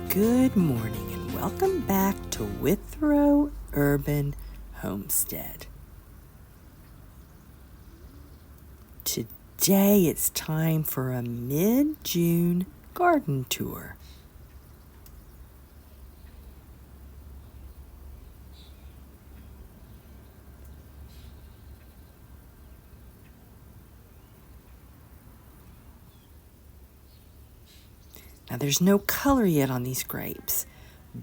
Good morning and welcome back to Withrow Urban Homestead. Today it's time for a mid-June garden tour. Now there's no color yet on these grapes,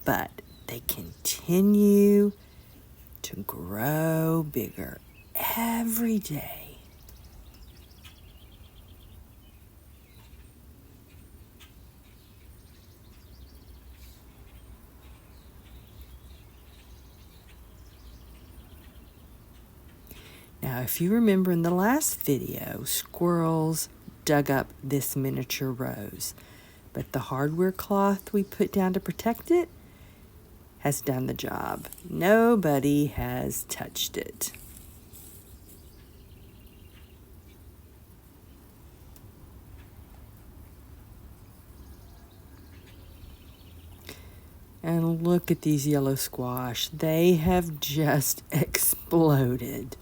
but they continue to grow bigger every day. Now, if you remember in the last video, squirrels dug up this miniature rose, but the hardware cloth we put down to protect it has done the job. Nobody has touched it. And look at these yellow squash. They have just exploded.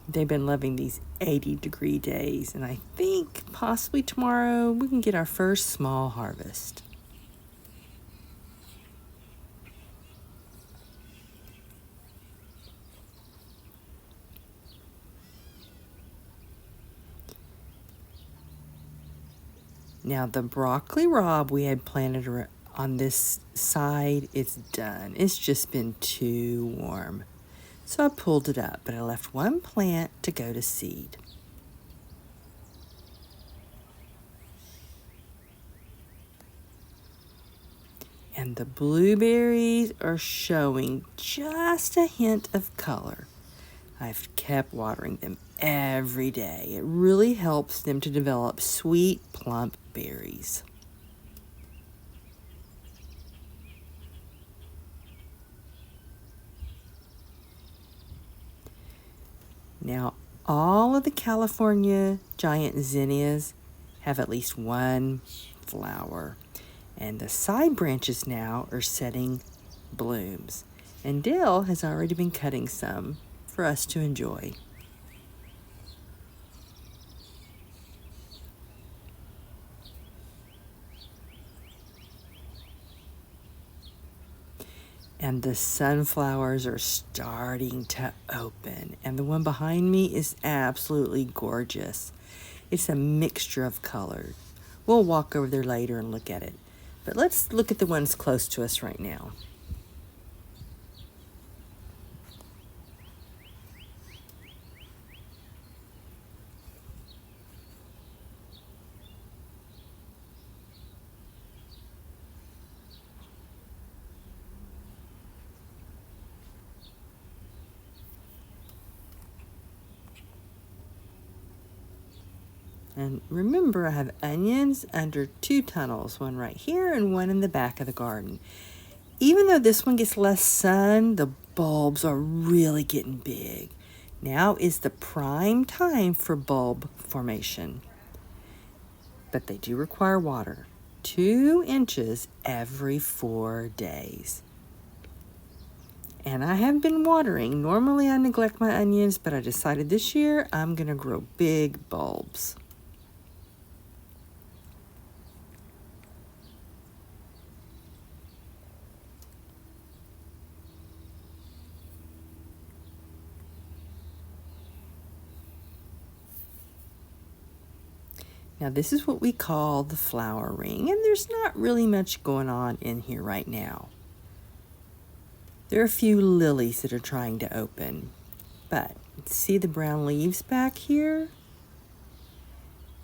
They've been loving these 80-degree days, and I think possibly tomorrow we can get our first small harvest. Now the broccoli rabe we had planted on this side, it's done. It's just been too warm. So I pulled it up, but I left one plant to go to seed. And the blueberries are showing just a hint of color. I've kept watering them every day. It really helps them to develop sweet, plump berries. Now, all of the California giant zinnias have at least one flower, and the side branches now are setting blooms. And Dale has already been cutting some for us to enjoy. And the sunflowers are starting to open. And the one behind me is absolutely gorgeous. It's a mixture of colors. We'll walk over there later and look at it. But let's look at the ones close to us right now. And remember, I have onions under two tunnels, one right here and one in the back of the garden. Even though this one gets less sun, the bulbs are really getting big. Now is the prime time for bulb formation. But they do require water, 2 inches every 4 days. And I have been watering. Normally I neglect my onions, but I decided this year I'm going to grow big bulbs. Now this is what we call the flower ring, and there's not really much going on in here right now. There are a few lilies that are trying to open, but see the brown leaves back here?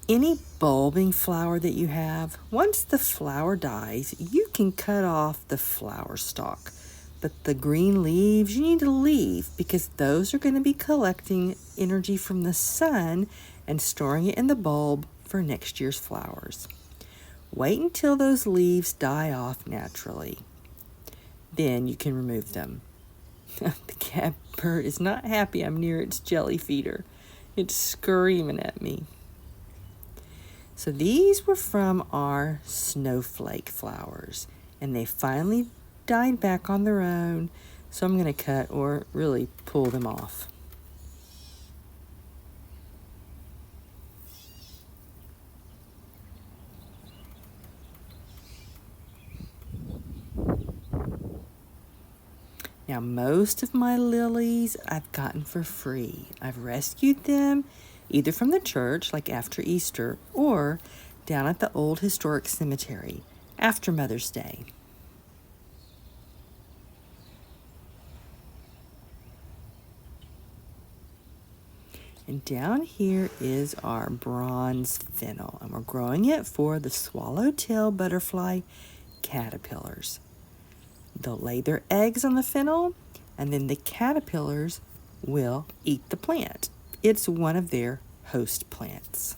Any bulbing flower that you have, once the flower dies, you can cut off the flower stalk. But the green leaves you need to leave because those are going to be collecting energy from the sun and storing it in the bulb for next year's flowers. Wait until those leaves die off naturally. Then you can remove them. The catbird is not happy I'm near its jelly feeder. It's screaming at me. So these were from our snowflake flowers, and they finally died back on their own, so I'm going to cut or really pull them off. Now, most of my lilies I've gotten for free. I've rescued them either from the church, like after Easter, or down at the old historic cemetery after Mother's Day. And down here is our bronze fennel, and we're growing it for the swallowtail butterfly caterpillars. They'll lay their eggs on the fennel, and then the caterpillars will eat the plant. It's one of their host plants.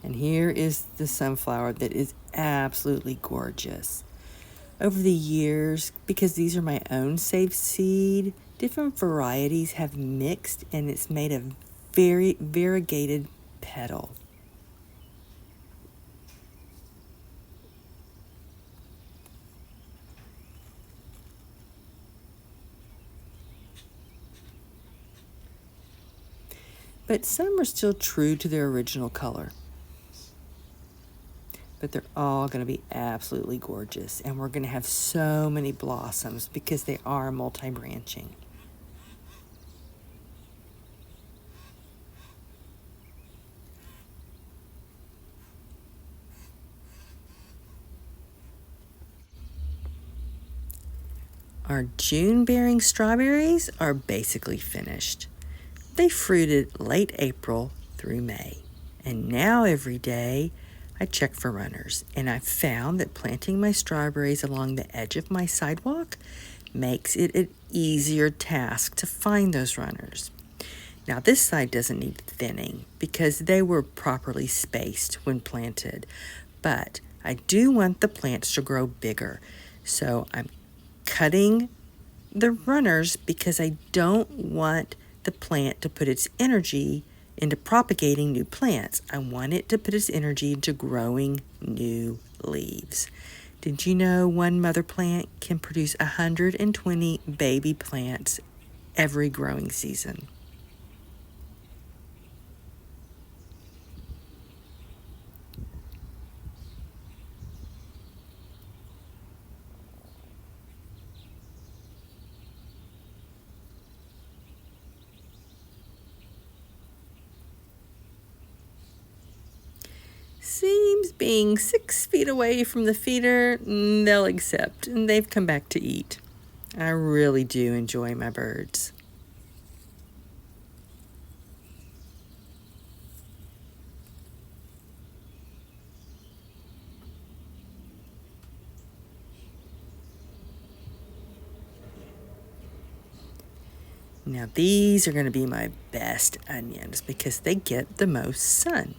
And here is the sunflower that is absolutely gorgeous. Over the years, because these are my own saved seed, different varieties have mixed, and it's made a very variegated petal. But some are still true to their original color. But they're all going to be absolutely gorgeous, and we're going to have so many blossoms because they are multi-branching. Our June-bearing strawberries are basically finished. They fruited late April through May, and now every day I check for runners, and I've found that planting my strawberries along the edge of my sidewalk makes it an easier task to find those runners. Now this side doesn't need thinning because they were properly spaced when planted, but I do want the plants to grow bigger, so I'm cutting the runners because I don't want the plant to put its energy into propagating new plants. I want it to put its energy into growing new leaves. Did you know one mother plant can produce 120 baby plants every growing season? Seems being 6 feet away from the feeder, they'll accept, and they've come back to eat. I really do enjoy my birds. Now these are going to be my best onions because they get the most sun.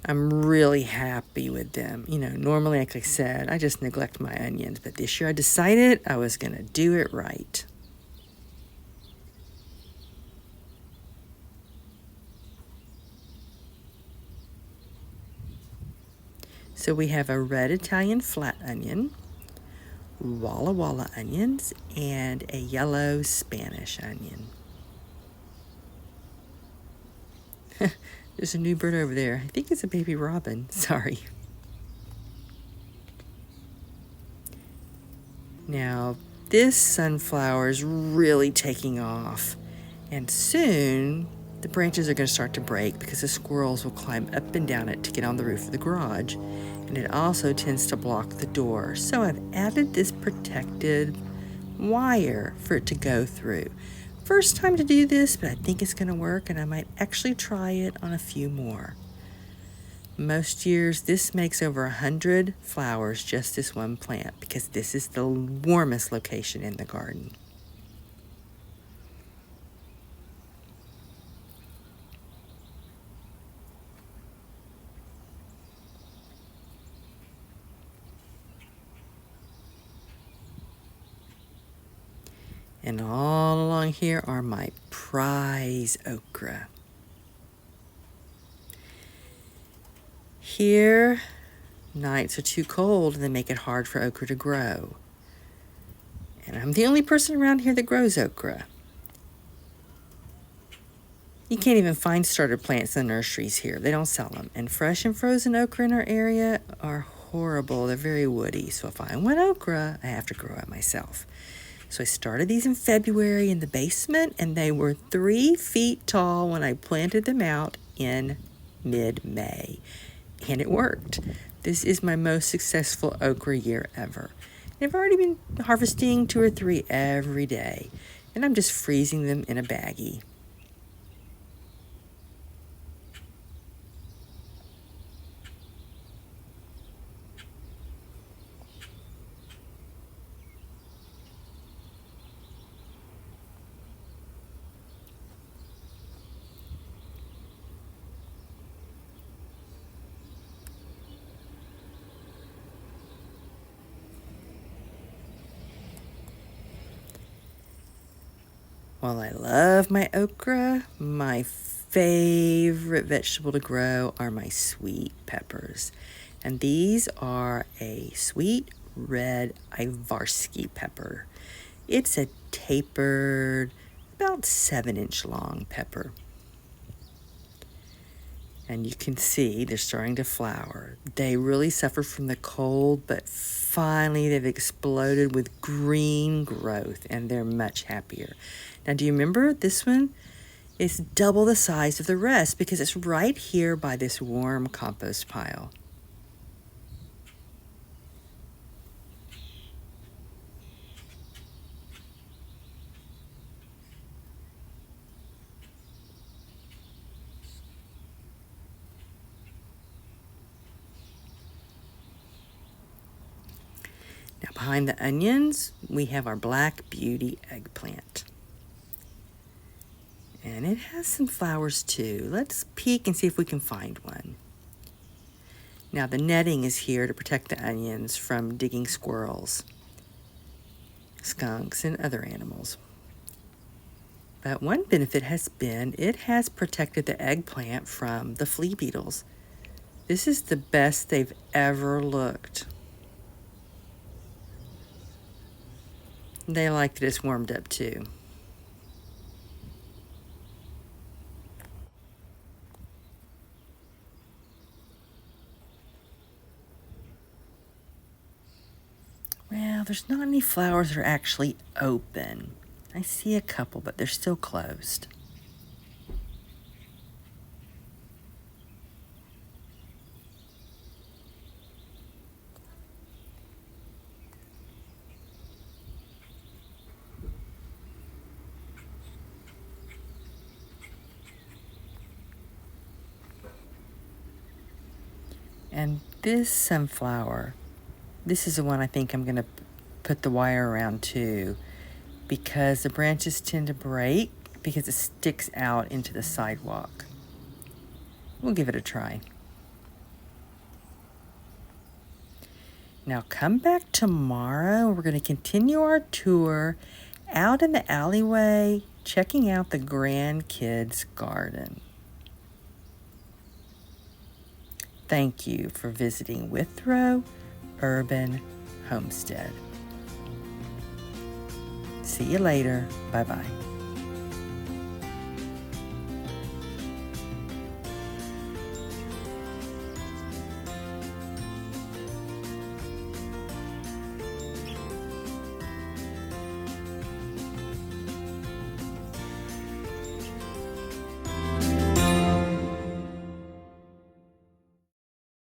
I'm really happy with them. Normally, like I said, I just neglect my onions, but this year I decided I was going to do it right. So we have a red Italian flat onion, Walla Walla onions, and a yellow Spanish onion. There's a new bird over there. I think it's a baby robin. Sorry. Now, this sunflower is really taking off. And soon, the branches are going to start to break because the squirrels will climb up and down it to get on the roof of the garage. And it also tends to block the door. So I've added this protected wire for it to go through. First time to do this, but I think it's going to work, and I might actually try it on a few more. Most years, this makes over 100 flowers, just this one plant, because this is the warmest location in the garden. And all along here are my prize okra. Here, nights are too cold and they make it hard for okra to grow. And I'm the only person around here that grows okra. You can't even find starter plants in the nurseries here. They don't sell them. And fresh and frozen okra in our area are horrible. They're very woody. So if I want okra, I have to grow it myself. So I started these in February in the basement, and they were 3 feet tall when I planted them out in mid-May. And it worked. This is my most successful okra year ever. I've already been harvesting 2 or 3 every day, and I'm just freezing them in a baggie. While I love my okra, my favorite vegetable to grow are my sweet peppers. And these are a sweet red Ivarsky pepper. It's a tapered, about 7-inch long pepper. And you can see they're starting to flower. They really suffer from the cold, but finally they've exploded with green growth and they're much happier. Now, do you remember this one is double the size of the rest because it's right here by this warm compost pile. Now, behind the onions, we have our Black Beauty eggplant. And it has some flowers too. Let's peek and see if we can find one. Now, the netting is here to protect the onions from digging squirrels, skunks, and other animals. But one benefit has been it has protected the eggplant from the flea beetles. This is the best they've ever looked. They like that it's warmed up too. Well, there's not any flowers that are actually open. I see a couple, but they're still closed. And this sunflower, this is the one I think I'm going to put the wire around too, because the branches tend to break because it sticks out into the sidewalk. We'll give it a try. Now come back tomorrow. We're going to continue our tour out in the alleyway, checking out the grandkids' garden. Thank you for visiting Withrow Urban Homestead. See you later. Bye-bye.